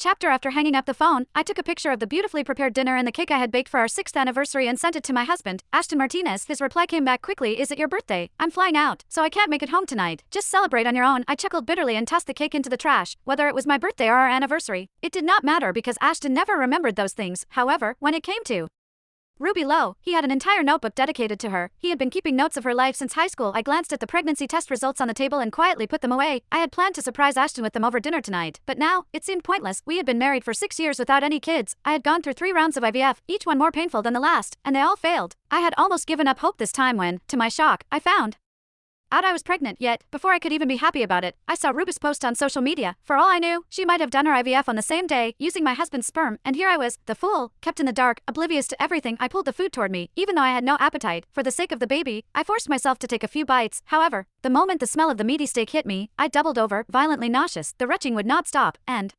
Chapter After hanging up the phone, I took a picture of the beautifully prepared dinner and the cake I had baked for our 6th anniversary and sent it to my husband, Ashton Martinez. His reply came back quickly. Is it your birthday? I'm flying out, so I can't make it home tonight. Just celebrate on your own. I chuckled bitterly and tossed the cake into the trash. Whether it was my birthday or our anniversary, it did not matter because Ashton never remembered those things. However, when it came to Ruby Lowe, he had an entire notebook dedicated to her. He had been keeping notes of her life since high school. I glanced at the pregnancy test results on the table and quietly put them away. I had planned to surprise Ashton with them over dinner tonight, but now, it seemed pointless. We had been married for 6 years without any kids. I had gone through 3 rounds of IVF, each one more painful than the last, and they all failed. I had almost given up hope this time when, to my shock, I found out I was pregnant. Yet, before I could even be happy about it, I saw Ruby's post on social media. For all I knew, she might have done her IVF on the same day, using my husband's sperm, and here I was, the fool, kept in the dark, oblivious to everything. I pulled the food toward me, even though I had no appetite. For the sake of the baby, I forced myself to take a few bites. However, the moment the smell of the meaty steak hit me, I doubled over, violently nauseous. The retching would not stop, and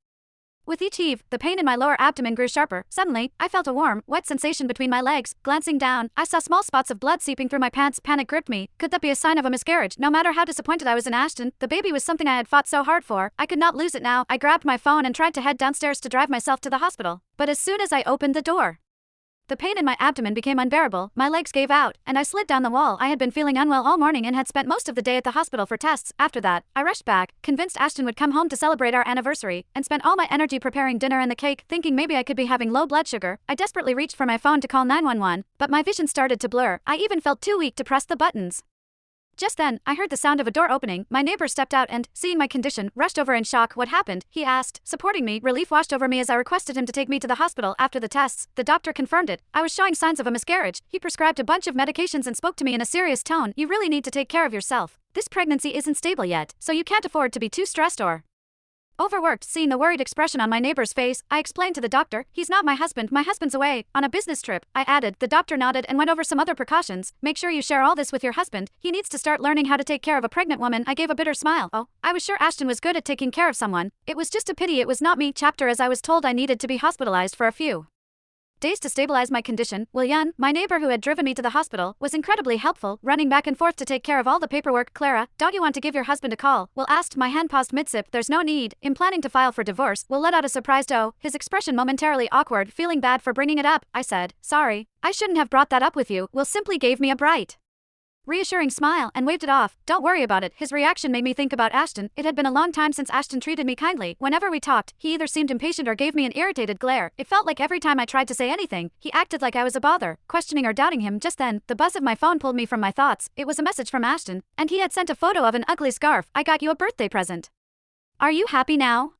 with each heave, the pain in my lower abdomen grew sharper. Suddenly, I felt a warm, wet sensation between my legs. Glancing down, I saw small spots of blood seeping through my pants. Panic gripped me. Could that be a sign of a miscarriage? No matter how disappointed I was in Ashton, the baby was something I had fought so hard for. I could not lose it now. I grabbed my phone and tried to head downstairs to drive myself to the hospital. But as soon as I opened the door, the pain in my abdomen became unbearable, my legs gave out, and I slid down the wall. I had been feeling unwell all morning and had spent most of the day at the hospital for tests. After that, I rushed back, convinced Ashton would come home to celebrate our anniversary, and spent all my energy preparing dinner and the cake, thinking maybe I could be having low blood sugar. I desperately reached for my phone to call 911, but my vision started to blur. I even felt too weak to press the buttons. Just then, I heard the sound of a door opening. My neighbor stepped out and, seeing my condition, rushed over in shock. What happened? He asked. Supporting me, relief washed over me as I requested him to take me to the hospital. After the tests, the doctor confirmed it. I was showing signs of a miscarriage. He prescribed a bunch of medications and spoke to me in a serious tone. You really need to take care of yourself. This pregnancy isn't stable yet, so you can't afford to be too stressed or overworked. Seeing the worried expression on my neighbor's face, I explained to the doctor, he's not my husband's away, on a business trip. I added. The doctor nodded and went over some other precautions. Make sure you share all this with your husband. He needs to start learning how to take care of a pregnant woman. I gave a bitter smile. Oh, I was sure Ashton was good at taking care of someone. It was just a pity it was not me. Chapter As I was told I needed to be hospitalized for a few days to stabilize my condition. Willian, my neighbor who had driven me to the hospital, was incredibly helpful, running back and forth to take care of all the paperwork. Clara, don't you want to give your husband a call? Will asked. My hand paused mid-sip. There's no need. In planning to file for divorce, Will let out a surprised oh, his expression momentarily awkward, feeling bad for bringing it up. I said, sorry, I shouldn't have brought that up with you. Will simply gave me a bright, reassuring smile and waved it off. Don't worry about it. His reaction made me think about Ashton. It had been a long time since Ashton treated me kindly. Whenever we talked, he either seemed impatient or gave me an irritated glare. It felt like every time I tried to say anything, he acted like I was a bother. Questioning or doubting him. Just then, the buzz of my phone pulled me from my thoughts. It was a message from Ashton, and he had sent a photo of an ugly scarf. I got you a birthday present. Are you happy now?